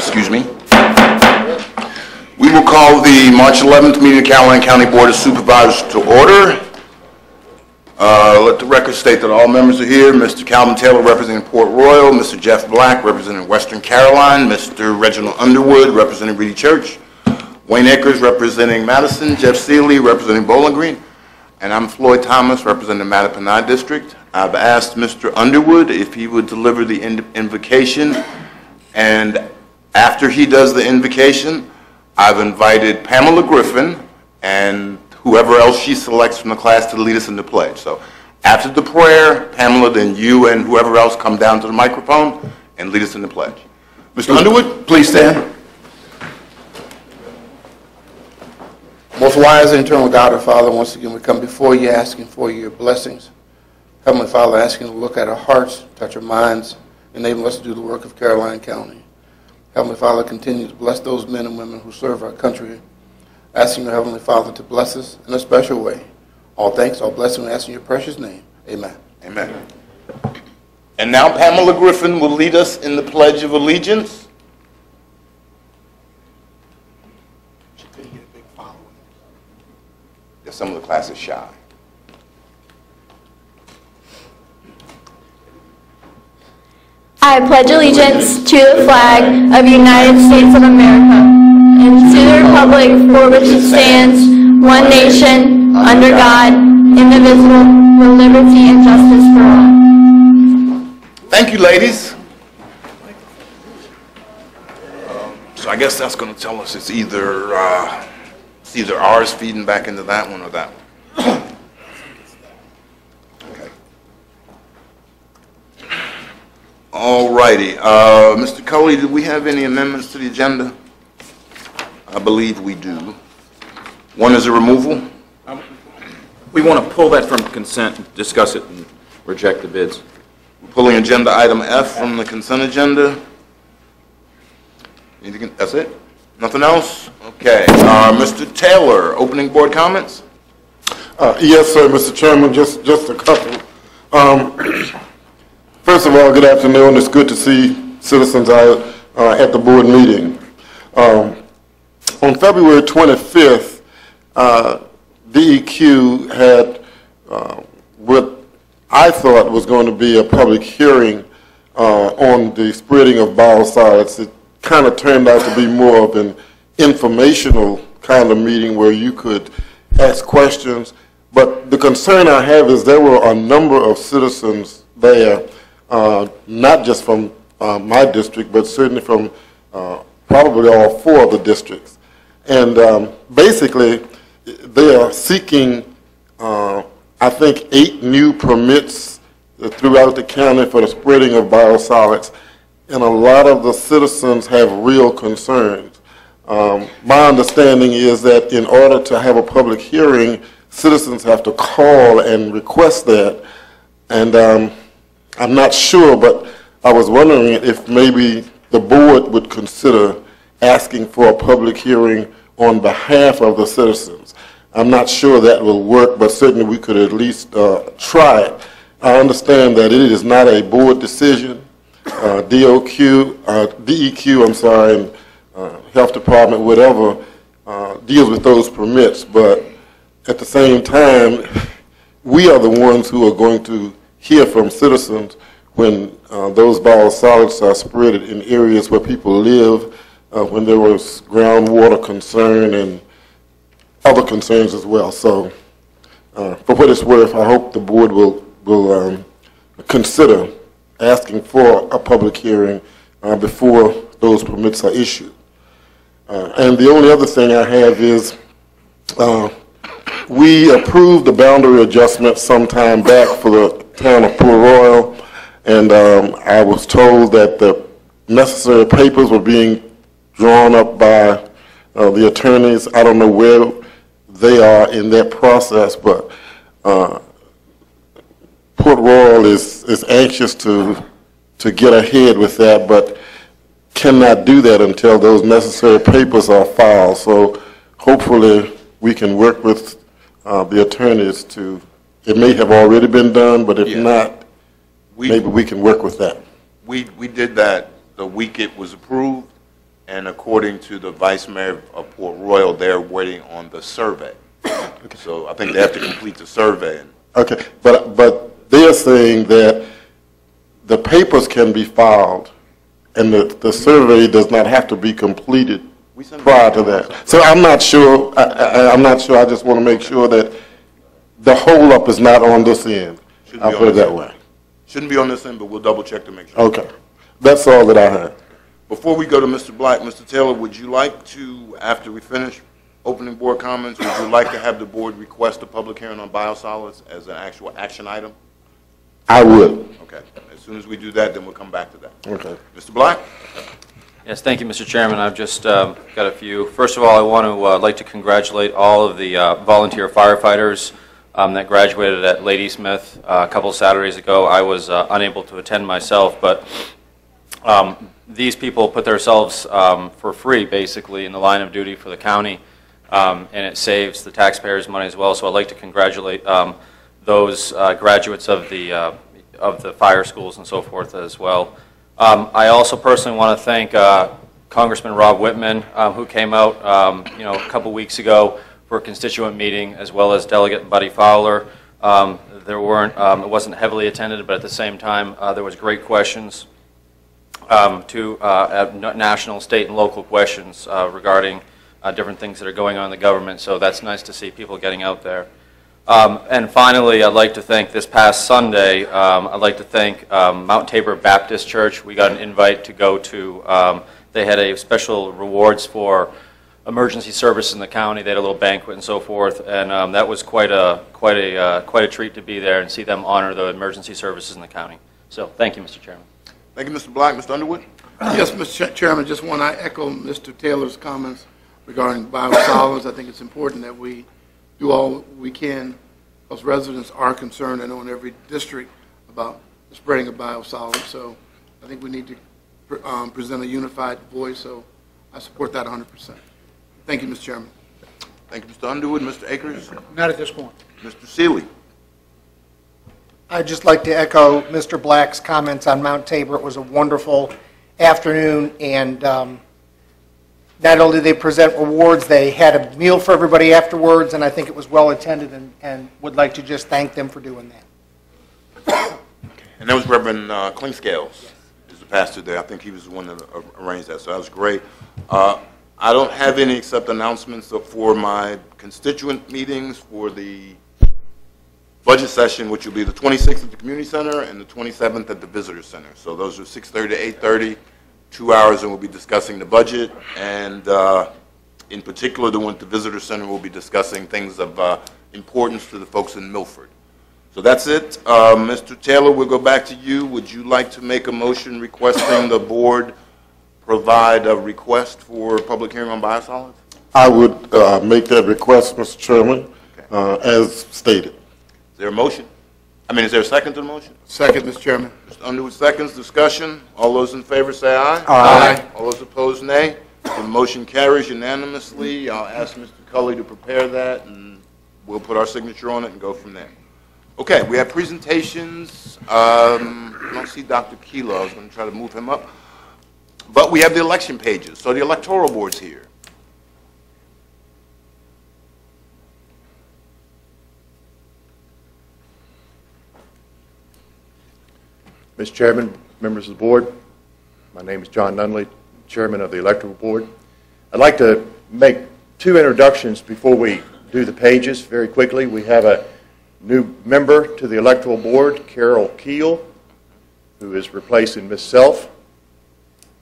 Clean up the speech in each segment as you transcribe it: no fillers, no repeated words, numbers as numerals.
excuse me. We will call the March 11th meeting of Caroline County Board of Supervisors to order. Let the record state that all members are here. Mr. Calvin Taylor representing Port Royal, Mr. Jeff Black representing Western Caroline, Mr. Reginald Underwood representing Reedy Church, Wayne Akers representing Madison, Jeff Seeley representing Bowling Green, and I'm Floyd Thomas representing the Mattapanai District. I've asked Mr. Underwood if he would deliver the invocation, and after he does the invocation, I've invited Pamela Griffin and whoever else she selects from the class to lead us in the pledge. So after the prayer, Pamela, then you and whoever else come down to the microphone and lead us in the pledge. Mr. Underwood, please stand. Most wise and eternal God, our Father, once again we come before you asking for your blessings. Heavenly Father, asking you to look at our hearts, touch our minds, enable us to do the work of Caroline County. Heavenly Father, continue to bless those men and women who serve our country. Asking your Heavenly Father to bless us in a special way. All thanks, all blessings, we ask in your precious name. Amen. Amen. And now Pamela Griffin will lead us in the Pledge of Allegiance. She couldn't get a big following. There's some of the class is shy. I pledge allegiance to the flag of the United States of America and to the republic for which it stands, one nation, under God, indivisible, with liberty and justice for all. Thank you, ladies. So I guess that's going to tell us it's either ours feeding back into that one or that one. All righty. Mr. Coley, do we have any amendments to the agenda? I believe we do. One is a removal. We want to pull that from consent, discuss it, and reject the bids. We're pulling agenda item F from the consent agenda. Anything? That's it? Nothing else? Okay. Mr. Taylor, opening board comments? Yes, sir, Mr. Chairman, just a couple. First of all, good afternoon. It's good to see citizens out at the board meeting. On February 25th, DEQ had what I thought was going to be a public hearing on the spreading of biosolids. It kind of turned out to be more of an informational kind of meeting where you could ask questions. But the concern I have is there were a number of citizens there, not just from my district, but certainly from probably all four of the districts. And basically, they are seeking, I think, 8 new permits throughout the county for the spreading of biosolids. And a lot of the citizens have real concerns. My understanding is that in order to have a public hearing, citizens have to call and request that. And I'm not sure, but I was wondering if maybe the board would consider asking for a public hearing on behalf of the citizens. I'm not sure that will work, but certainly we could at least try it. I understand that it is not a board decision. DEQ, I'm sorry, and Health Department, whatever, deals with those permits. But at the same time, we are the ones who are going to hear from citizens when those biosolids are spread in areas where people live, when there was groundwater concern and other concerns as well. So for what it's worth, I hope the board will consider asking for a public hearing before those permits are issued. And the only other thing I have is we approved the boundary adjustment some time back for the town of Port Royal, and I was told that the necessary papers were being drawn up by the attorneys. I don't know where they are in that process, but Port Royal is anxious to get ahead with that, but cannot do that until those necessary papers are filed. So hopefully we can work with the attorneys to, it may have already been done, but if not, maybe we can work with that. We did that the week it was approved, and according to the Vice Mayor of Port Royal, they're waiting on the survey. So I think they have to complete the survey. Okay, but they're saying that the papers can be filed and the survey does not have to be completed prior to that. So I'm not sure, I'm not sure, I just want to make sure that the holdup is not on this end. I'll put it that way. Shouldn't be on this end, but we'll double check to make sure. Okay, that's all that I have. Before we go to Mr. Black, Mr. Taylor, would you like to, after we finish opening board comments, would you like to have the board request a public hearing on biosolids as an actual action item? I would. Okay. As soon as we do that, then we'll come back to that. Okay. Mr. Black? Yes, thank you, Mr. Chairman. I've just got a few. First of all, I want to like to congratulate all of the volunteer firefighters that graduated at Ladysmith a couple Saturdays ago. I was unable to attend myself, but these people put themselves for free, basically, in the line of duty for the county, and it saves the taxpayers money as well. So I'd like to congratulate those graduates of the fire schools and so forth as well. I also personally want to thank Congressman Rob Whitman, who came out, a couple weeks ago for a constituent meeting, as well as Delegate Buddy Fowler. It wasn't heavily attended, but at the same time, there was great questions to national, state, and local questions regarding different things that are going on in the government. So that's nice to see people getting out there. And finally, I'd like to thank this past Sunday, I'd like to thank Mount Tabor Baptist Church. We got an invite to go to, they had a special rewards for emergency service in the county. They had a little banquet and so forth, and that was quite a treat to be there and see them honor the emergency services in the county. So thank you, Mr. Chairman. Thank you, Mr. Black. Mr. Underwood? Yes, Mr. Chairman, just want to echo Mr. Taylor's comments regarding biosolids. I think it's important that we do all we can, because residents are concerned, I know in every district, about the spreading of biosolids. So I think we need to present a unified voice, so I support that 100%. Thank you, Mr. Chairman. Thank you, Mr. Underwood. Mr. Akers? Not at this point. Mr. Seeley? I'd just like to echo Mr. Black's comments on Mount Tabor. It was a wonderful afternoon, and not only did they present awards, they had a meal for everybody afterwards, and I think it was well attended, and would like to just thank them for doing that. And that was Reverend Klingscales, is the pastor there. I think he was the one that arranged that, so that was great. I don't have any except announcements for my constituent meetings for the budget session, which will be the 26th at the Community Center and the 27th at the Visitor Center. So those are 6:30 to 8:30, 2 hours, and we'll be discussing the budget. And in particular, the one at the Visitor Center will be discussing things of importance to the folks in Milford. So that's it. Mr. Taylor, we'll go back to you. Would you like to make a motion requesting the board provide a request for a public hearing on biosolids? I would make that request, Mr. Chairman, as stated. Is there a motion? Is there a second to the motion? Second, Mr. Chairman. Mr. Underwood seconds. Discussion. All those in favor say aye. Aye. All those opposed, nay. The motion carries unanimously. I'll ask Mr. Cully to prepare that, and we'll put our signature on it and go from there. Okay, we have presentations. I don't see Dr. Kilo. I was going to try to move him up. But we have the election pages, so the electoral board's here. Mr. Chairman, members of the board, my name is John Nunley, Chairman of the Electoral Board. I'd like to make two introductions before we do the pages very quickly. We have a new member to the Electoral Board, Carol Keel, who is replacing Ms. Self.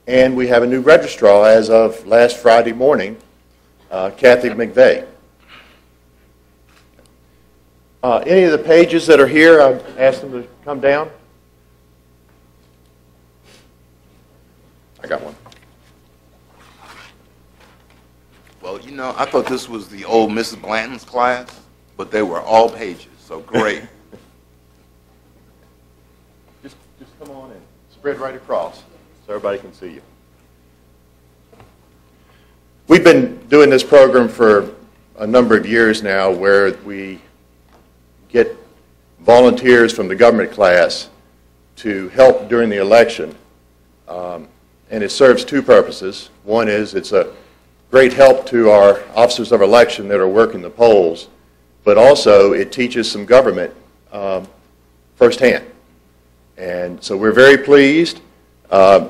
And we have a new registrar as of last Friday morning, Kathy McVeigh. Any of the pages that are here, I've asked them to come down. I got one. Well, I thought this was the old Mrs. Blanton's class, but they were all pages, so great. Just come on and spread right across so everybody can see you. We've been doing this program for a number of years now where we get volunteers from the government class to help during the election. and it serves two purposes. One is it's a great help to our officers of election that are working the polls, but also it teaches some government firsthand. And so we're very pleased.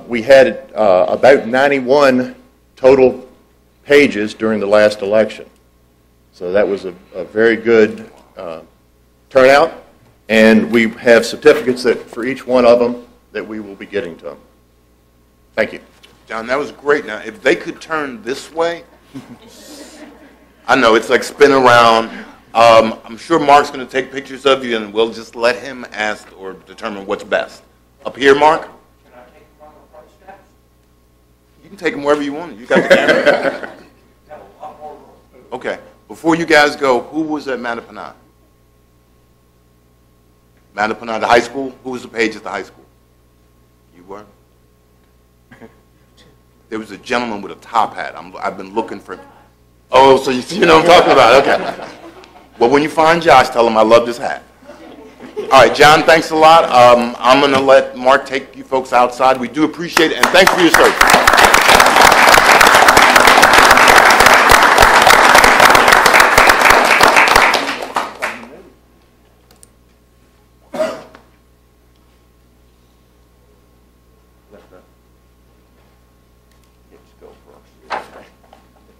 We had about 91 total pages during the last election. So that was a very good turnout. And we have certificates that for each one of them that we will be getting to them. Thank you. John, that was great. Now, if they could turn this way, I know it's like spin around. I'm sure Mark's going to take pictures of you, and we'll just let him ask or determine what's best. Up here, Mark? Can I take them on the front steps? You can take them wherever you want. You got the camera. Okay. Before you guys go, who was at Mattapanai? Mattapanai, the high school? Who was the page at the high school? You were? There was a gentleman with a top hat. I've been looking for. Oh, so you know what I'm talking about? Okay. Well, when you find Josh, tell him I love this hat. All right, John, thanks a lot. I'm going to let Mark take you folks outside. We do appreciate it, and thanks for your service.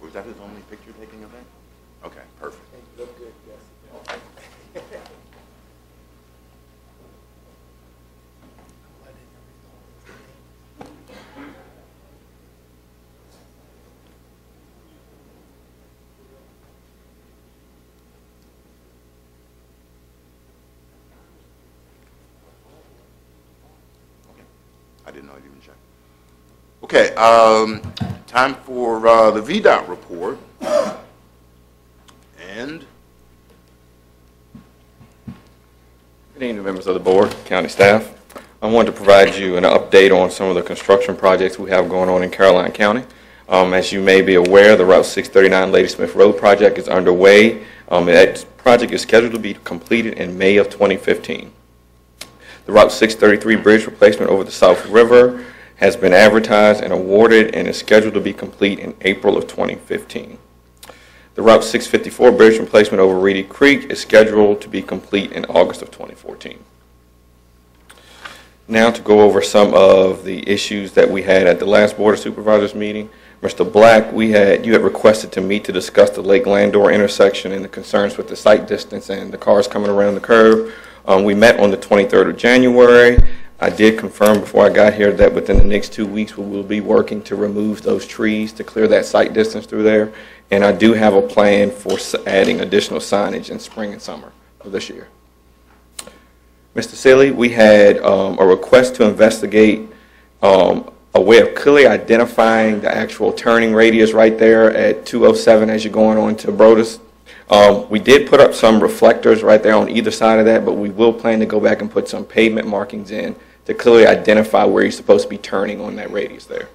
Was that his only picture taking of that? Okay, perfect. Look good, yes. I didn't know I'd even check. Okay, time for the VDOT report. And good evening, members of the board, county staff. I wanted to provide you an update on some of the construction projects we have going on in Caroline County. As you may be aware, the Route 639 Ladysmith Road project is underway. That project is scheduled to be completed in May of 2015. The Route 633 bridge replacement over the South River has been advertised and awarded and is scheduled to be complete in April of 2015. The Route 654 bridge replacement over Reedy Creek is scheduled to be complete in August of 2014. Now to go over some of the issues that we had at the last Board of Supervisors meeting. Mr. Black, you had requested to meet to discuss the Lake Landor intersection and the concerns with the sight distance and the cars coming around the curve. We met on the 23rd of January. I did confirm before I got here that within the next 2 weeks we will be working to remove those trees to clear that sight distance through there. And I do have a plan for adding additional signage in spring and summer of this year. Mr. Silly, we had a request to investigate a way of clearly identifying the actual turning radius right there at 207 as you're going on to Brodus. We did put up some reflectors right there on either side of that, but we will plan to go back and put some pavement markings in to clearly identify where you're supposed to be turning on that radius there.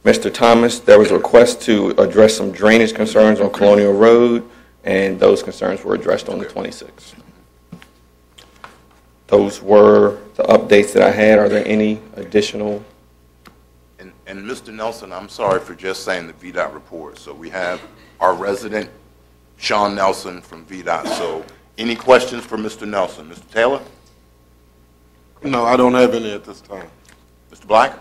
Mr. Thomas, there was a request to address some drainage concerns on Colonial Road, and those concerns were addressed on the 26th. Those were the updates that I had. Are there any additional? And Mr. Nelson, I'm sorry for just saying the VDOT report. So we have our resident, Sean Nelson from VDOT. So any questions for Mr. Nelson? Mr. Taylor? No, I don't have any at this time. Mr. Black?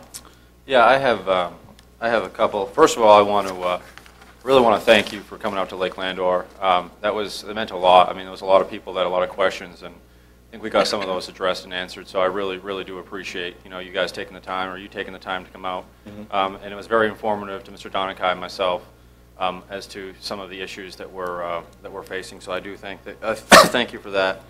Yeah, I have a couple. First of all, I really want to thank you for coming out to Lake Landor. That meant a lot. I mean, there was a lot of people that had a lot of questions, and I think we got some of those addressed and answered. So I really do appreciate you guys taking the time, or you taking the time to come out. And it was very informative to Mr. Donakai and myself as to some of the issues that we're facing. So I do thank you for that.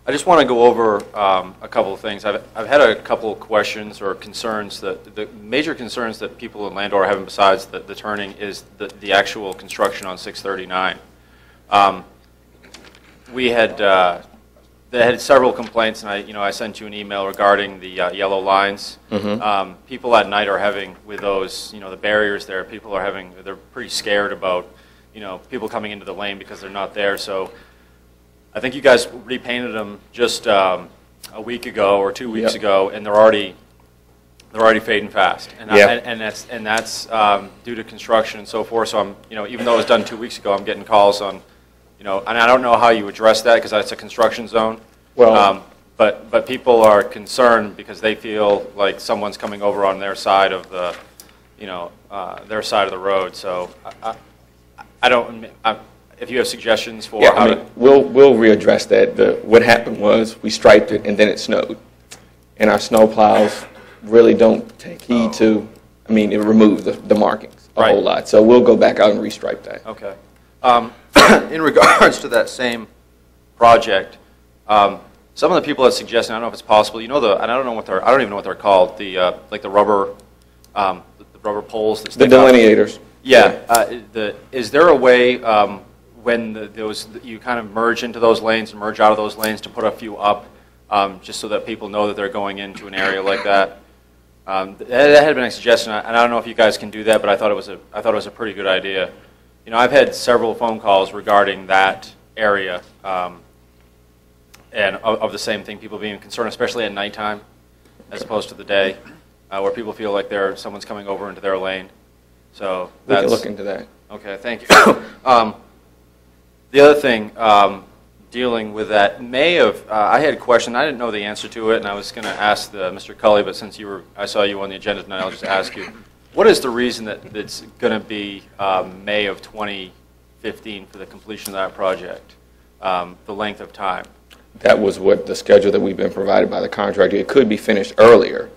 I just want to go over a couple of things. I've had a couple of questions or concerns. The major concerns that people in Landor are having besides the turning is the actual construction on 639. They had several complaints, and I sent you an email regarding the yellow lines. People at night are having, with those, the barriers there, they're pretty scared about, people coming into the lane because they're not there. So I think you guys repainted them just a week ago or 2 weeks Yep. ago, and they're already fading fast. And Yeah. and that's due to construction and so forth. So I'm, even though it was done 2 weeks ago, I'm getting calls on, and I don't know how you address that because that's a construction zone. Well- But people are concerned because they feel like someone's coming over on their side of the, their side of the road. So I don't. If you have suggestions for Yeah, how I mean, to, we'll readdress that. What happened was we striped it and then it snowed, and our snow plows really don't take heed to. I mean, it removed the markings a whole lot. So we'll go back out and restripe that. okay. In regards to that same project, some of the people that suggested, I don't know if it's possible. And I don't know what I don't even know what they're called. The like the rubber poles that The stick out. delineators. Yeah. Is there a way when you kind of merge into those lanes and merge out of those lanes to put a few up, just so that people know that they're going into an area like that? That had been a suggestion, and I don't know if you guys can do that, but I thought it was a pretty good idea. I've had several phone calls regarding that area, and of the same thing, people being concerned, especially at nighttime, as opposed to the day, where people feel like someone's coming over into their lane. So We that's can look into that. okay. Thank you. The other thing, dealing with that, I had a question. I didn't know the answer to it, and I was going to ask Mr. Cully, but since I saw you on the agenda tonight, I'll just ask you. What is the reason that it's going to be May of 2015 for the completion of that project? The length of time. That was what the schedule that we've been provided by the contractor. It could be finished earlier,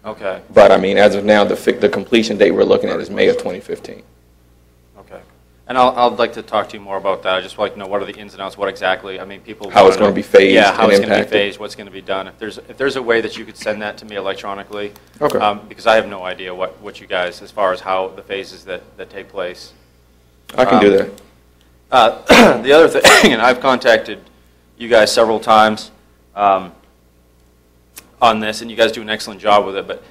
Okay. but I mean, as of now, the completion date we're looking at is May of 2015. Okay. And I'd like to talk to you more about that. I just would like to know what are the ins and outs, what exactly. I mean, people. How wanna it's gonna know- be phased Yeah, how and it's going to be impacted. phased, what's going to be done. If there's a way that you could send that to me electronically. Okay. Because I have no idea what you guys, as far as how the phases that take place. I can do that. The other thing, and I've contacted you guys several times on this, and you guys do an excellent job with it, but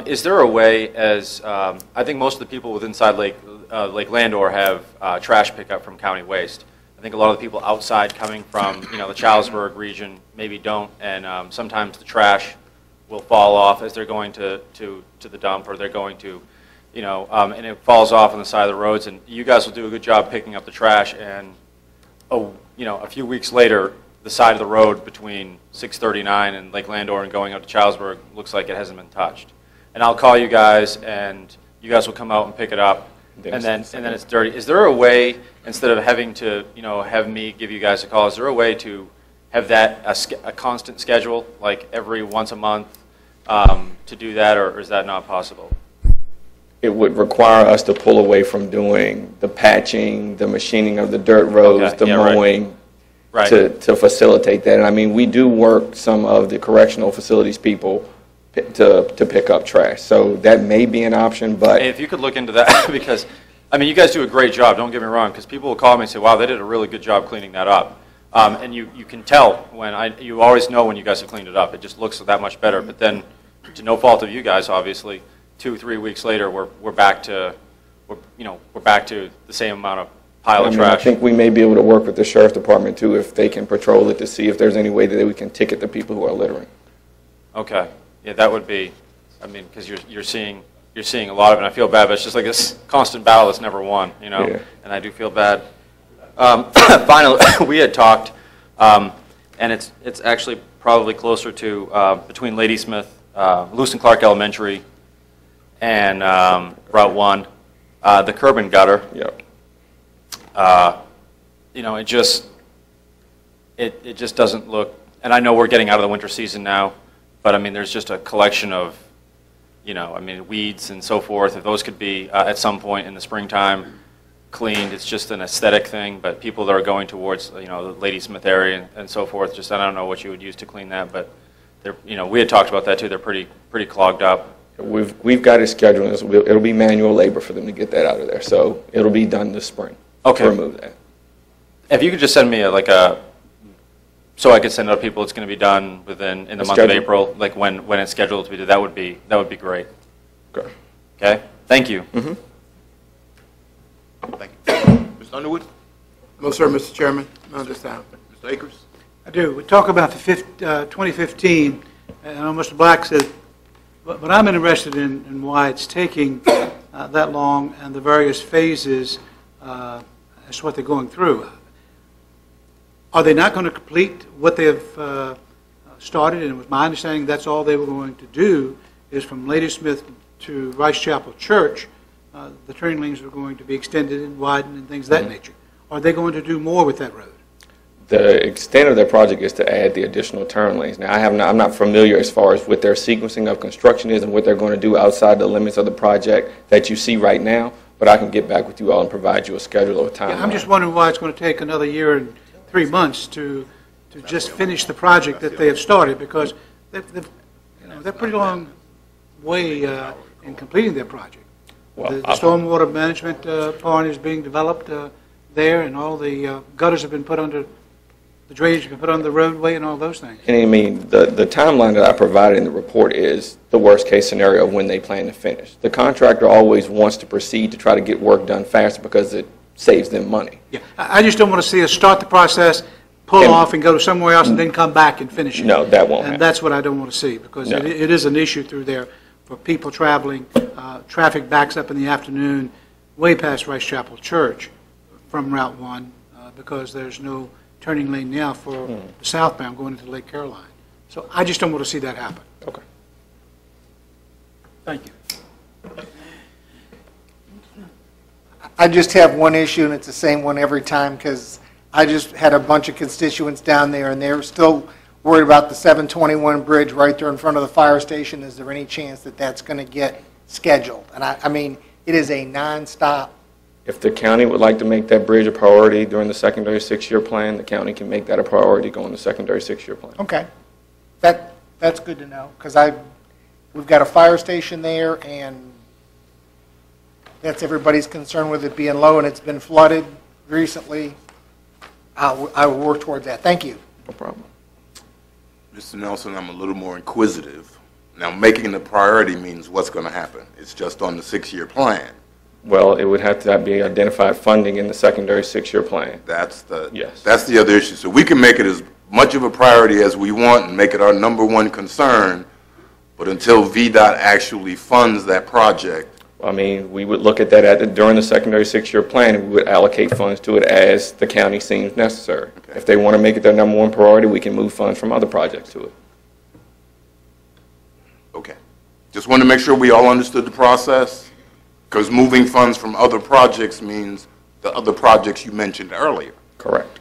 is there a way, I think most of the people with inside Lake Landor have trash pickup from county waste. I think a lot of the people outside coming from, the Charlesburg region maybe don't, and sometimes the trash will fall off as they're going to the dump, or they're going to, and it falls off on the side of the roads, and you guys will do a good job picking up the trash, and a few weeks later, the side of the road between 639 and Lake Landor and going out to Charlesburg looks like it hasn't been touched. And I'll call you guys, and you guys will come out and pick it up, and then it's dirty. Is there a way, instead of having to, have me give you guys a call, is there a way to have that a constant schedule, like every once a month, to do that, or is that not possible? It would require us to pull away from doing the patching, the machining of the dirt roads, Okay, the yeah, right. mowing, Right. to facilitate that. And I mean, we do work some of the correctional facilities people to pick up trash. So that may be an option, but Hey, if you could look into that, because, I mean, you guys do a great job, don't get me wrong, because people will call me and say, wow, they did a really good job cleaning that up. And you can tell you always know when you guys have cleaned it up. It just looks that much better. But then, to no fault of you guys, obviously, 2-3 weeks later, we're back to the same amount of pile I of mean, I trash. think we may be able to work with the sheriff's department too, if they can patrol it, to see if there's any way that we can ticket the people who are littering. Okay, yeah, that would be, I mean, because you're seeing a lot of it, and I feel bad, but it's just like this constant battle that's never won, Yeah. and I do feel bad. Finally, we had talked, and it's actually probably closer to between Ladysmith, Lewis and Clark Elementary, and Route 1, the curb and gutter. Yep. It just doesn't look, and I know we're getting out of the winter season now, but I mean, there's just a collection of, weeds and so forth. If those could be, at some point in the springtime, cleaned, it's just an aesthetic thing, but people that are going towards, the Ladysmith area and so forth, just, I don't know what you would use to clean that, but they're, we had talked about that too, they're pretty clogged up. We've got it scheduled. It'll be manual labor for them to get that out of there. So it'll be done this spring. Okay. To remove that. If you could just send me so I could send out people, it's going to be done in the month of schedule. April, like when it's scheduled to be done, that would be great. Okay. Okay? Thank you. Mm-hmm. Thank you. Mr. Underwood? No, sir, Mr. Chairman, not this time. Mr. Akers? I do. We talk about the 2015, and Mr. Black said, but I'm interested in why it's taking that long and the various phases as to what they're going through. Are they not going to complete what they have started? And it was my understanding that's all they were going to do is from Ladysmith to Rice Chapel Church. The turning lanes are going to be extended and widened and things of that nature. Are they going to do more with that road? The extent of their project is to add the additional turn lanes. Now, I'm not familiar as far as what their sequencing of construction is and what they're going to do outside the limits of the project that you see right now, but I can get back with you all and provide you a schedule or a timeline. Yeah, I'm just wondering why it's going to take another year and 3 months to just finish the project that they have started, because they're pretty long way in completing their project. Well, the stormwater management part is being developed there, and all the gutters have been put under, the drainage has been put on the roadway and all those things. And I mean, the timeline that I provided in the report is the worst case scenario of when they plan to finish. The contractor always wants to proceed to try to get work done faster because it saves them money. Yeah, I just don't want to see us start the process, pull off and go to somewhere else and then come back and finish it. No, that won't happen. And that's what I don't want to see, because No. it is an issue through there for people traveling. Traffic backs up in the afternoon way past Rice Chapel Church from Route 1 because there's no turning lane now for the southbound going into Lake Caroline. So I just don't want to see that happen. Okay. Thank you. I just have one issue, and it's the same one every time, because I just had a bunch of constituents down there, and they're still worried about the 721 bridge right there in front of the fire station. Is there any chance that that's going to get scheduled? And I mean, it is a nonstop. If the county would like to make that bridge a priority during the secondary 6-year plan, the county can make that a priority going the secondary 6-year plan. Okay, that's good to know, because we've got a fire station there, and that's everybody's concern with it being low, and it's been flooded recently. I will work towards that. Thank you. No problem. Mr. Nelson, I'm a little more inquisitive. Now, making it a priority means what's going to happen? It's just on the 6-year plan. Well, it would have to be identified funding in the secondary 6-year plan. That's the Yes. That's the other issue. So we can make it as much of a priority as we want and make it our #1 concern, but until VDOT actually funds that project. I mean, we would look at that during the secondary 6-year plan, and we would allocate funds to it as the county seems necessary. Okay. If they want to make it their #1 priority, we can move funds from other projects to it. Okay. Just wanted to make sure we all understood the process, because moving funds from other projects means the other projects you mentioned earlier. Correct.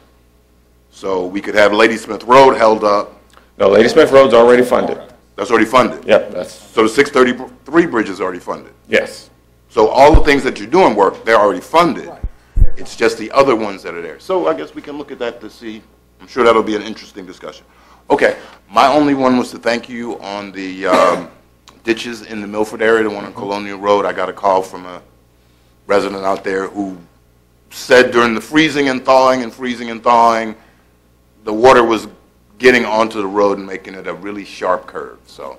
So we could have Ladysmith Road held up. No, Ladysmith Road's already funded. That's already funded. Yep, that's, So the 633 bridge is already funded. yes. So all the things that you're doing work, they're already funded. It's just the other ones that are there. So I guess we can look at that to see. I'm sure that'll be an interesting discussion. Okay, my only one was to thank you on the ditches in the Milford area, the one on Colonial Road. I got a call from a resident out there who said during the freezing and thawing, the water was getting onto the road and making it a really sharp curve. So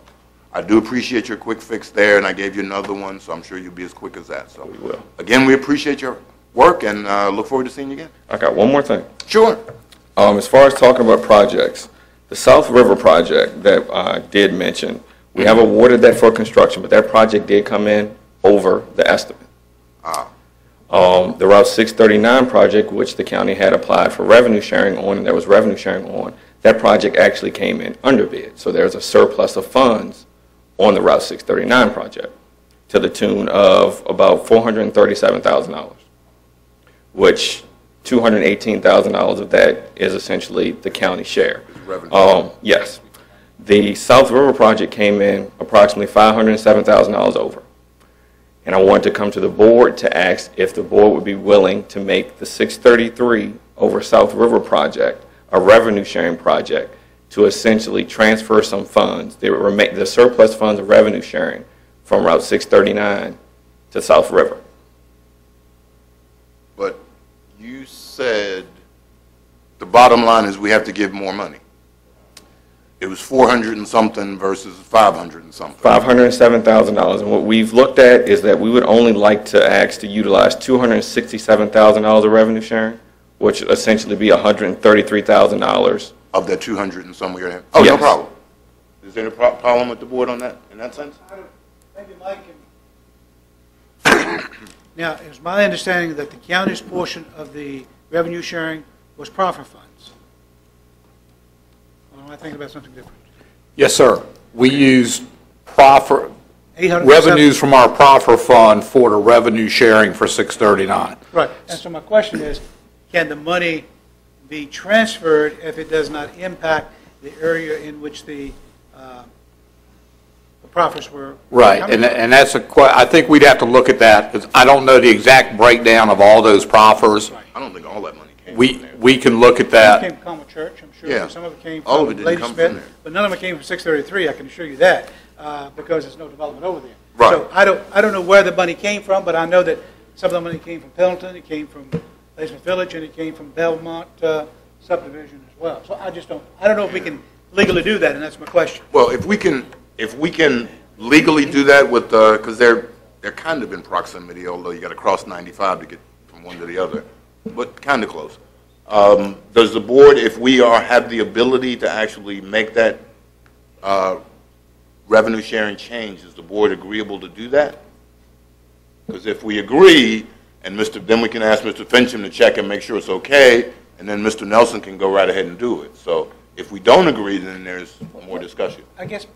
I do appreciate your quick fix there, and I gave you another one, so I'm sure you'll be as quick as that. So We will. again, we appreciate your work and look forward to seeing you again. I got one more thing. Sure. As far as talking about projects, the South River project that I did mention, we have awarded that for construction, but that project did come in over the estimate. The Route 639 project, which the county had applied for revenue sharing on, and there was revenue sharing on, that project actually came in under bid. So there's a surplus of funds on the Route 639 project to the tune of about $437,000, which $218,000 of that is essentially the county share. Revenue. Yes. The South River project came in approximately $507,000 over. And I wanted to come to the board to ask if the board would be willing to make the 633 over South River project a revenue sharing project to essentially transfer some funds, the surplus funds of revenue sharing from Route 639 to South River. But you said the bottom line is we have to give more money. It was 400 and something versus 500 and something. $507,000. And what we've looked at is that we would only like to ask to utilize $267,000 of revenue sharing, which would essentially be $133,000 of that 200 and some we are. Oh, no Yes. problem. Is there any problem with the board on that, in that sense? Maybe Mike can... Now, it was my understanding that the county's portion of the revenue sharing was profit funds. Or am I thinking about something different? Yes, sir. We use profit, 807 revenues from our profit fund for the revenue sharing for 639. Right, and so my question is, can the money be transferred if it does not impact the area in which the profits were Right, coming from? and that's I think we'd have to look at that, because I don't know the exact breakdown of all those proffers. I don't think all that money came from We, there. we can look at Some that. came from Common Church, I'm sure. Yeah. Some of it came All of from it didn't Lady come from Smith, there. but none of it came from 633, I can assure you that, because there's no development over there. Right. So I don't know where the money came from, but I know that some of the money came from Pendleton, it came from Lady Smith Village, and it came from Belmont subdivision as well. So I don't know if we can legally do that, and that's my question. Well, if we can legally do that with, because they're kind of in proximity, although you got to cross 95 to get from one to the other, but kind of close. Does the board, if we have the ability to actually make that revenue sharing change, is the board agreeable to do that? Because if we agree, and then we can ask Mr. Fincham to check and make sure it's okay, and then Mr. Nelson can go right ahead and do it. So if we don't agree, then there's more discussion. I guess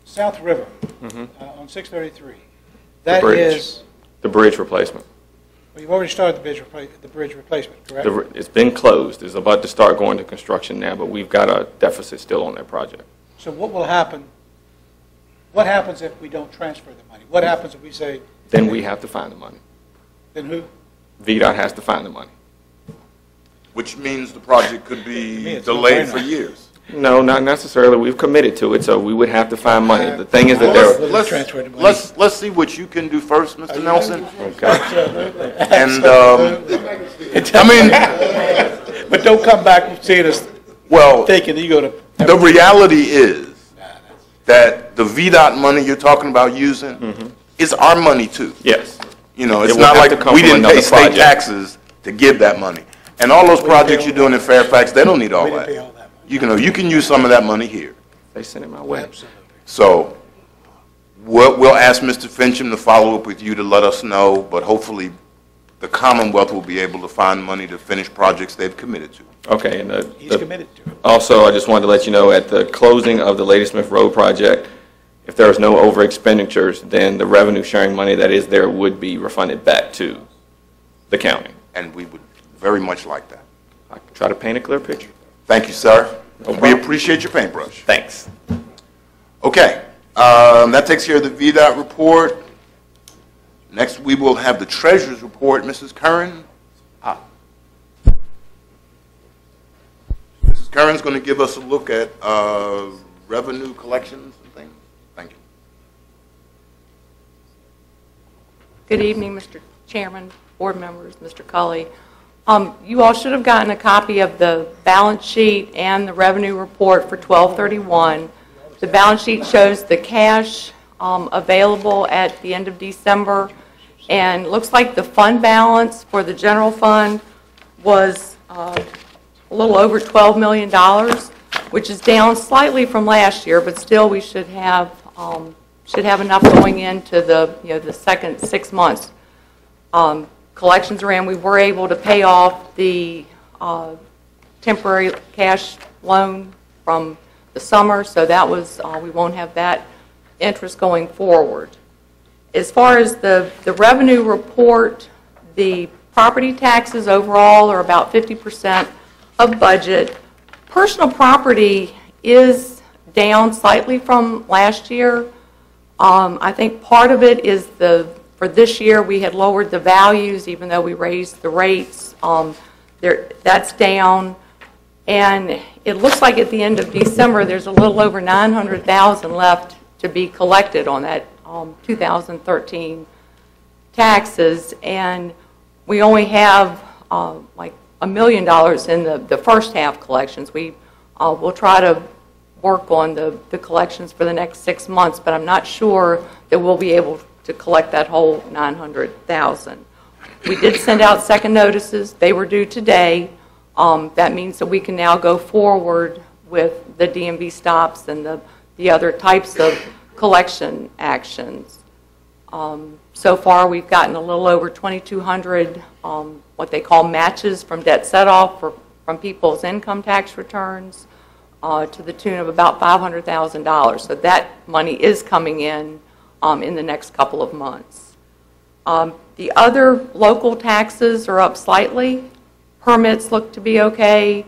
South River on 633, The that bridge. is, The bridge replacement. well, you've already started the bridge replacement, correct? It's been closed. It's about to start going to construction now, but we've got a deficit still on that project. So what will happen? What happens if we don't transfer the money? What happens if we say? Then we have to find the money. Then who? VDOT has to find the money. Which means the project could be it's delayed no-brainer. for years. No, not necessarily. We've committed to it, so we would have to find money. The thing is that Well, there... let's see what you can do first, Mr. Nelson. Okay. And, I mean, But don't come back and see us well, thinking that you're going to. the reality is that the VDOT money you're talking about using is our money too. Yes. You know, It it's will not have like to come we from didn't pay another state project. taxes to give that money. And all those projects you're doing in Fairfax, they don't need all We didn't that. pay all that money. You can use some of that money here. They sent it my way. So we'll ask Mr. Fincham to follow up with you to let us know, but hopefully the Commonwealth will be able to find money to finish projects they've committed to. Okay, and He's committed to it. also, I just wanted to let you know, at the closing of the Lady Smith Road project, if there is no over expenditures, then the revenue sharing money that is there would be refunded back to the county. And we would very much like that. I can try to paint a clear picture. Thank you, sir. No We problem. appreciate your paintbrush. Thanks. Okay, that takes care of the VDOT report. Next, we will have the treasurer's report. Mrs. Curran? Mrs. Curran's going to give us a look at revenue collections and things. Thank you. Good evening, Mr. Chairman, board members, Mr. Cully. You all should have gotten a copy of the balance sheet and the revenue report for 12/31. The balance sheet shows the cash available at the end of December, and looks like the fund balance for the general fund was a little over $12 million, which is down slightly from last year, but still we should have enough going into the second 6 months. Collections are in. We were able to pay off the temporary cash loan from the summer, so that was, we won't have that interest going forward. As far as the revenue report, the property taxes overall are about 50% of budget. Personal property is down slightly from last year. I think part of it is for this year, we had lowered the values, even though we raised the rates. That's down. And it looks like at the end of December, there's a little over $900,000 left to be collected on that 2013 taxes. And we only have like $1 million in the first half collections. We'll try to work on the collections for the next 6 months, but I'm not sure that we'll be able to collect that whole $900,000. We did send out second notices. They were due today. That means that we can now go forward with the DMV stops and the other types of collection actions. So far, we've gotten a little over 2,200 what they call matches from debt set-off from people's income tax returns to the tune of about $500,000. So that money is coming in the next couple of months. The other local taxes are up slightly. Permits look to be okay,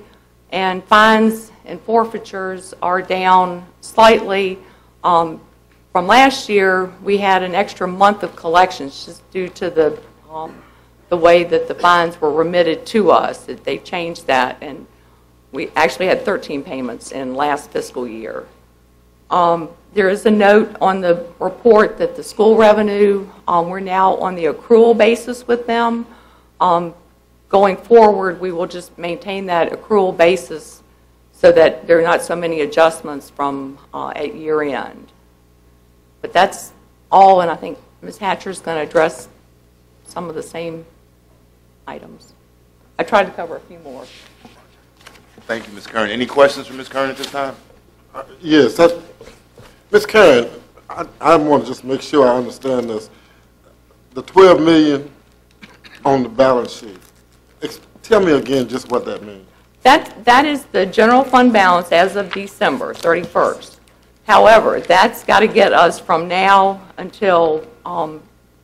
and fines and forfeitures are down slightly. From last year, we had an extra month of collections just due to the way that the fines were remitted to us. They changed that, and we actually had 13 payments in last fiscal year. There is a note on the report that the school revenue, we're now on the accrual basis with them. Going forward, we will just maintain that accrual basis so that there are not so many adjustments from at year end. But that's all, and I think Ms. Hatcher is going to address some of the same items. I tried to cover a few more. Thank you, Ms. Kern. Any questions for Ms. Kern at this time? Yes, Ms. Karen, I want to just make sure I understand this. The $12 million on the balance sheet, tell me again just what that means. That is the general fund balance as of December 31st. However, that's got to get us from now until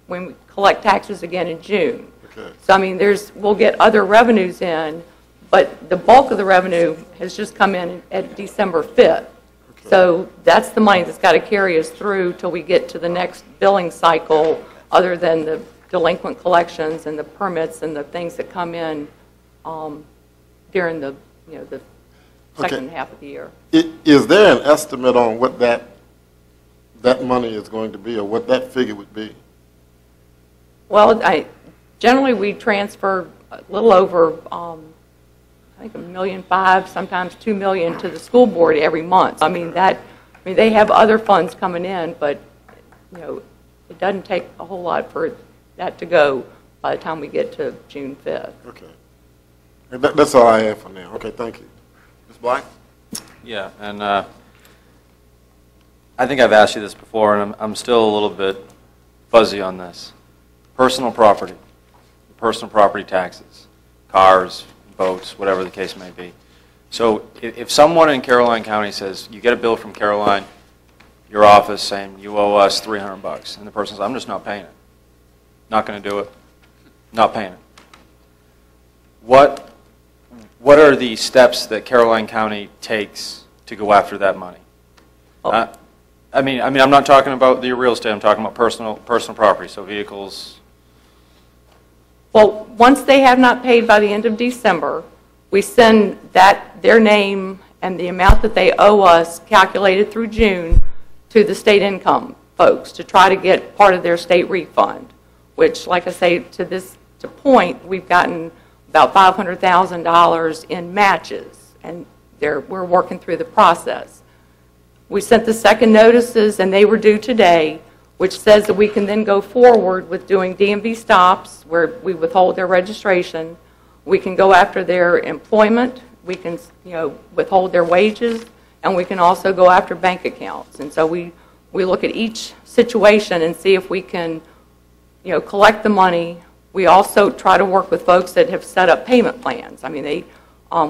when we collect taxes again in June. Okay. So, I mean, we'll get other revenues in, but the bulk of the revenue has just come in at December 5th. Okay. So that's the money that's got to carry us through till we get to the next billing cycle, other than the delinquent collections and the permits and the things that come in during the second half of the year. Is there an estimate on what that money is going to be, or what that figure would be? Well, generally we transfer a little over, I think $1.5 million, sometimes $2 million to the school board every month. I mean they have other funds coming in, but it doesn't take a whole lot for that to go by the time we get to June 5th. Okay. That's all I have for now. Okay, thank you. Ms. Black? Yeah, and I think I've asked you this before, and I'm still a little bit fuzzy on this. Personal property taxes, cars, boats, whatever the case may be. So if someone in Caroline County says, you get a bill from Caroline, your office saying you owe us $300, and the person says, I'm just not paying it. Not going to do it. Not paying it. What are the steps that Caroline County takes to go after that money? Oh. I mean, I'm not talking about the real estate. I'm talking about personal property, so vehicles. Well, once they have not paid by the end of December, we send their name and the amount that they owe us, calculated through June, to the state income folks to try to get part of their state refund. Which, like I say, to point, we've gotten about $500,000 in matches, and we're working through the process. We sent the second notices, and they were due today, which says that we can then go forward with doing DMV stops, where we withhold their registration. We can go after their employment. We can, withhold their wages, and we can also go after bank accounts. And so we look at each situation and see if we can, collect the money. We also try to work with folks that have set up payment plans. I mean,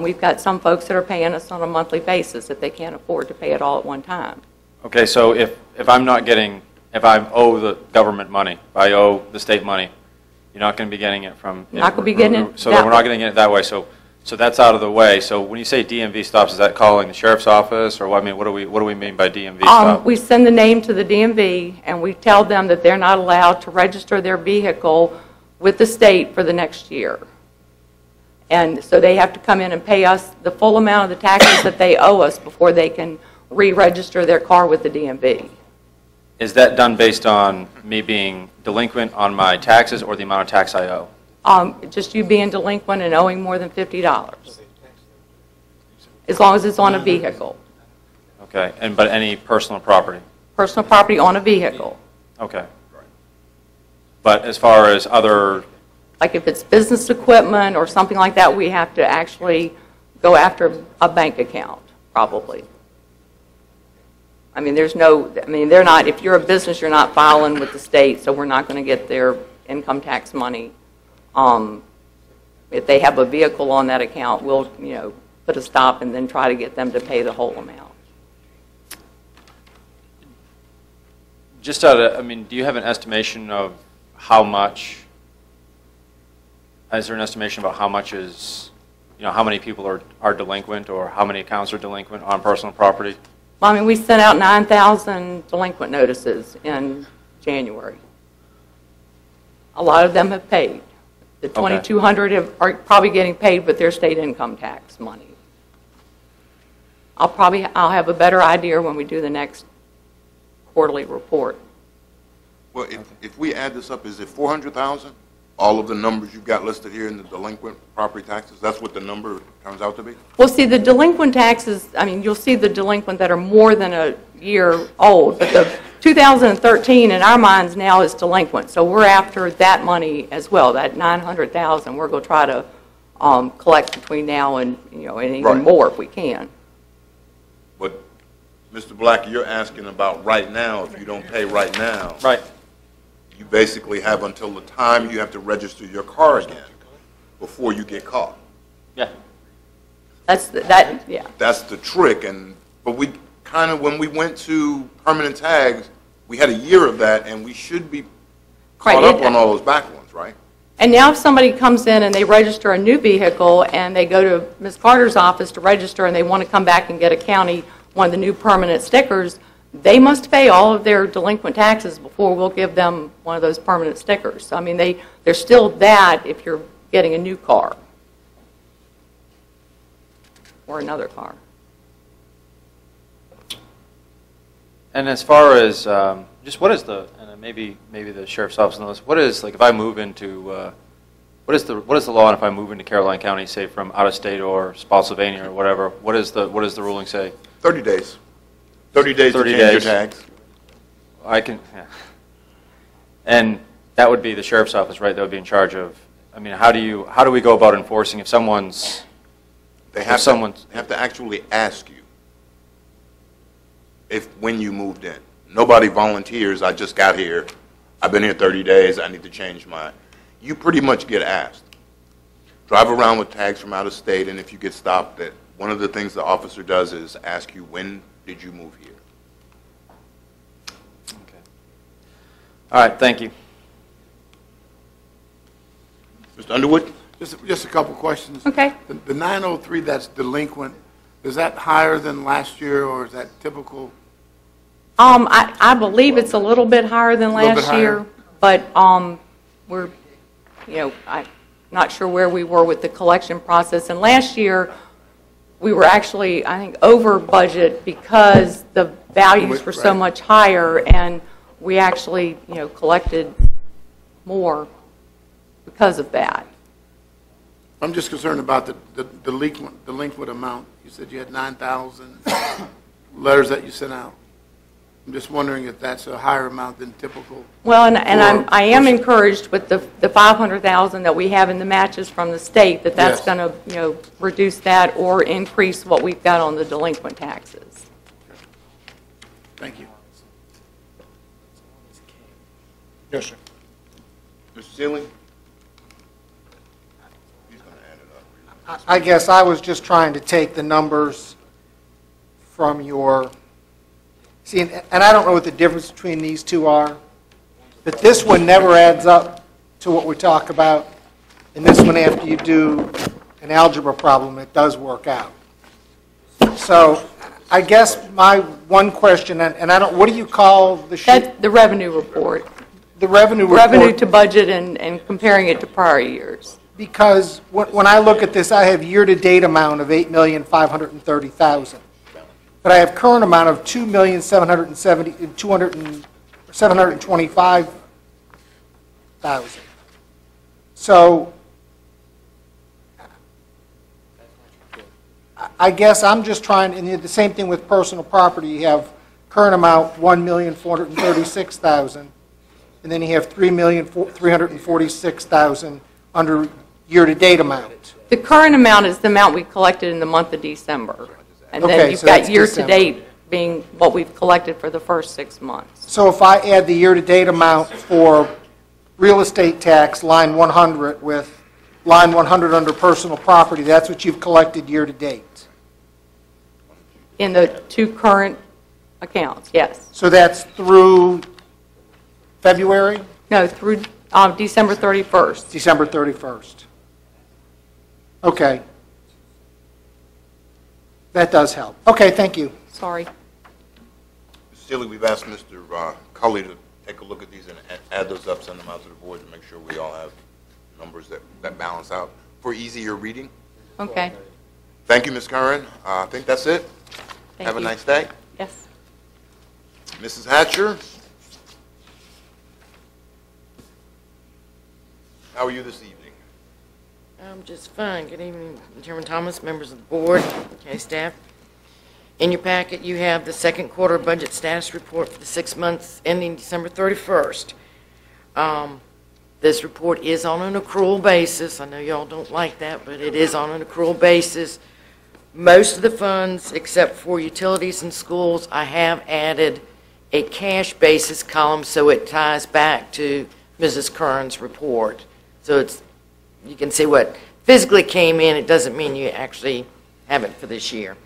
we've got some folks that are paying us on a monthly basis if they can't afford to pay it all at one time. Okay, so if I owe the government money, if I owe the state money, you're not going to be getting it from. Not going to be getting it. So we're not going to get it that way. So that's out of the way. So when you say DMV stops, is that calling the sheriff's office, or what? I mean, what do we mean by DMV stop? We send the name to the DMV, and we tell them that they're not allowed to register their vehicle with the state for the next year. And so they have to come in and pay us the full amount of the taxes that they owe us before they can re-register their car with the DMV. Is that done based on me being delinquent on my taxes or the amount of tax I owe? Just you being delinquent and owing more than $50, as long as it's on a vehicle. Okay, but any personal property? Personal property on a vehicle. Okay. But as far as other... Like if it's business equipment or something like that, we have to actually go after a bank account. probably. I mean, there's no, I mean, they're not, if you're a business, you're not filing with the state, so we're not going to get their income tax money. If they have a vehicle on that account, we'll, you know, put a stop and then try to get them to pay the whole amount. Just out of, I mean, do you have an estimation of how much, is there an estimation about how much is, you know, how many people are delinquent or how many accounts are delinquent on personal property? Well, I mean, we sent out 9,000 delinquent notices in January. A lot of them have paid. The 2,200 are probably getting paid with their state income tax money. I'll have a better idea when we do the next quarterly report. Well, if we add this up, is it 400,000? All of the numbers you've got listed here in the delinquent property taxes, that's what the number turns out to be? Well, see, the delinquent taxes, I mean, you'll see the delinquent that are more than a year old, but the 2013 in our minds now is delinquent, so we're after that money as well, that 900,000. We're going to try to collect between now and, you know, and even more if we can. But, Mr. Black, you're asking about right now. If you don't pay right now, right, you basically have until the time you have to register your car again before you get caught. Yeah. That's yeah. That's the trick. But we kind of, when we went to permanent tags, we had a year of that, and we should be caught up on all those back ones, right? And now if somebody comes in and they register a new vehicle and they go to Ms. Carter's office to register and they want to come back and get a county one of the new permanent stickers, they must pay all of their delinquent taxes before we'll give them one of those permanent stickers. So, I mean, there's still that if you're getting a new car or another car. And as far as just what is the, and maybe the sheriff's office knows, what is, like, if I move into what is the law if I move into Caroline County, say from out of state or Spotsylvania or whatever? What does the ruling say? 30 days. 30 days to change your tags. I can, yeah. And that would be the sheriff's office, right? That would be in charge of. I mean, how do we go about enforcing if someone's? They have to actually ask you when you moved in. Nobody volunteers. I just got here. I've been here 30 days. I need to change mine. You pretty much get asked. Drive around with tags from out of state, and if you get stopped, that one of the things the officer does is ask you, when did you move here? Okay. All right. Thank you. Mr. Underwood? Just a couple questions. Okay. The 903 that's delinquent, is that higher than last year, or is that typical? I believe it's a little bit higher than last year, but we're, you know, I'm not sure where we were with the collection process. And last year, we were actually, I think, over budget because the values were so much higher, and we actually, you know, collected more because of that. I'm just concerned about the delinquent amount. You said you had 9,000 letters that you sent out. I'm just wondering if that's a higher amount than typical. Well, and I am encouraged with the 500,000 that we have in the matches from the state that's going to, you know, reduce that or increase what we've got on the delinquent taxes. Thank you. Yes, sir. Mr. Sealy? I guess I was just trying to take the numbers from your, see, and I don't know what the difference between these two are, but this one never adds up to what we talk about, and this one, after you do an algebra problem, it does work out. So I guess my one question, and I don't, what do you call the sheet? That's the revenue report. The revenue report. Revenue to budget and comparing it to prior years. Because when I look at this, I have year-to-date amount of $8,530,000, but I have current amount of $2,725,000. So I guess I'm just trying, and the same thing with personal property. You have current amount $1,436,000, and then you have $3,346,000 under year-to-date amount. The current amount is the amount we collected in the month of December. And Okay, then you've so that's got year-to-date being what we've collected for the first 6 months. So if I add the year-to-date amount for real estate tax, line 100, with line 100 under personal property, that's what you've collected year-to-date. In the 2 current accounts, yes. So that's through February, No, through December 31st. December 31st. Okay. That does help. Okay, thank you. Sorry. Mr. Seeley, we've asked Mr. Cully to take a look at these and add those up, send them out to the board to make sure we all have numbers that balance out for easier reading. Okay. Thank you, Ms. Curran. I think that's it. Thank Have a you. nice day. Yes. Mrs. Hatcher, how are you this evening? I'm just fine. Good evening, Chairman Thomas, members of the board, county staff. In your packet, you have the second quarter budget status report for the 6 months ending December 31st. This report is on an accrual basis. I know y'all don't like that, but it is on an accrual basis. Most of the funds, except for utilities and schools, I have added a cash basis column so it ties back to Mrs. Kern's report. So you can see what physically came in. It doesn't mean you actually have it for this year.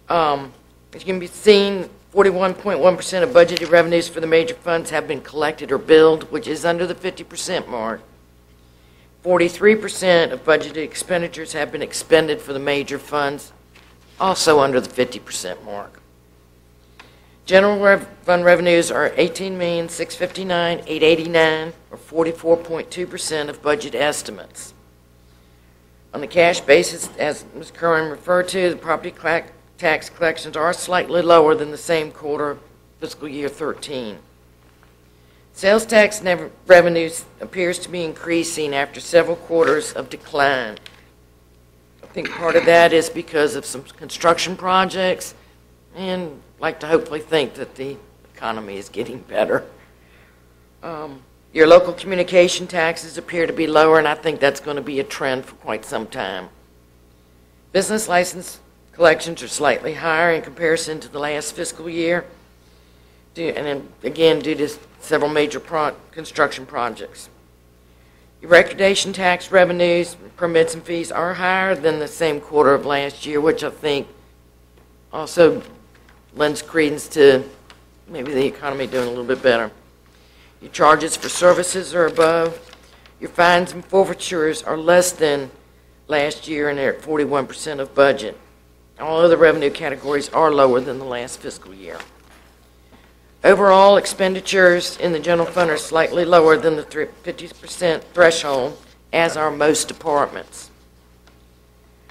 As you can be seen, 41.1% of budgeted revenues for the major funds have been collected or billed, which is under the 50% mark. 43% of budgeted expenditures have been expended for the major funds, also under the 50% mark. General fund revenues are $18,659,889, or 44.2% of budget estimates. On the cash basis, as Ms. Curran referred to, the property tax collections are slightly lower than the same quarter fiscal year 13. Sales tax revenues appears to be increasing after several quarters of decline. I think part of that is because of some construction projects, and I'd like to hopefully think that the economy is getting better. Your local communication taxes appear to be lower, and I think that's going to be a trend for quite some time. Business license collections are slightly higher in comparison to the last fiscal year, and then again due to several major construction projects. Your recordation tax revenues, permits and fees are higher than the same quarter of last year, which I think also lends credence to maybe the economy doing a little bit better. Your charges for services are above. Your fines and forfeitures are less than last year, and they're at 41% of budget. All other revenue categories are lower than the last fiscal year. Overall, expenditures in the general fund are slightly lower than the 50% threshold, as are most departments.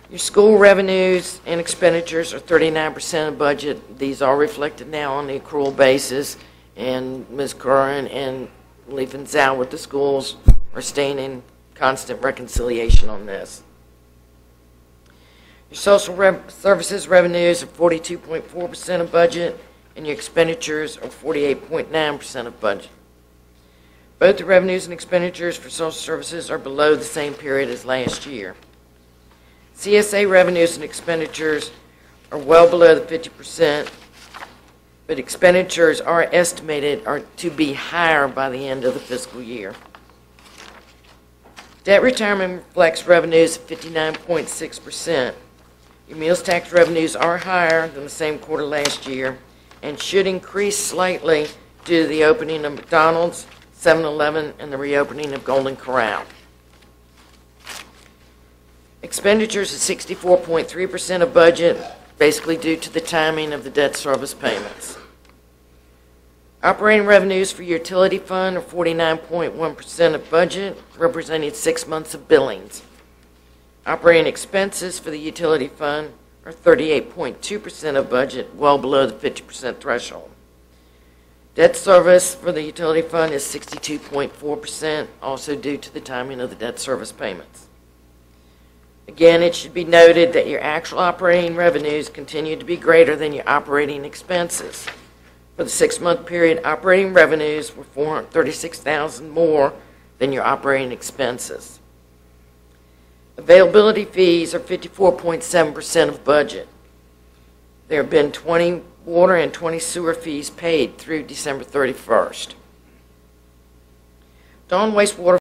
Your school revenues and expenditures are 39% of budget. These are reflected now on the accrual basis, and Ms. Curran and Leaf and Zhao with the schools are staying in constant reconciliation on this. Your social services revenues are 42.4% of budget, and your expenditures are 48.9% of budget. Both the revenues and expenditures for social services are below the same period as last year. CSA revenues and expenditures are well below the 50%, but expenditures are estimated to be higher by the end of the fiscal year. Debt retirement reflects revenues of 59.6%. Your meals tax revenues are higher than the same quarter last year and should increase slightly due to the opening of McDonald's, 7-Eleven, and the reopening of Golden Corral. Expenditures are 64.3% of budget, basically due to the timing of the debt service payments. Operating revenues for your utility fund are 49.1% of budget, representing 6 months of billings. Operating expenses for the utility fund are 38.2% of budget, well below the 50% threshold. Debt service for the utility fund is 62.4%, also due to the timing of the debt service payments. Again, it should be noted that your actual operating revenues continue to be greater than your operating expenses. For the 6-month period, operating revenues were $436,000 more than your operating expenses. Availability fees are 54.7% of budget. There have been 20 water and 20 sewer fees paid through December 31st. Dawn Wastewater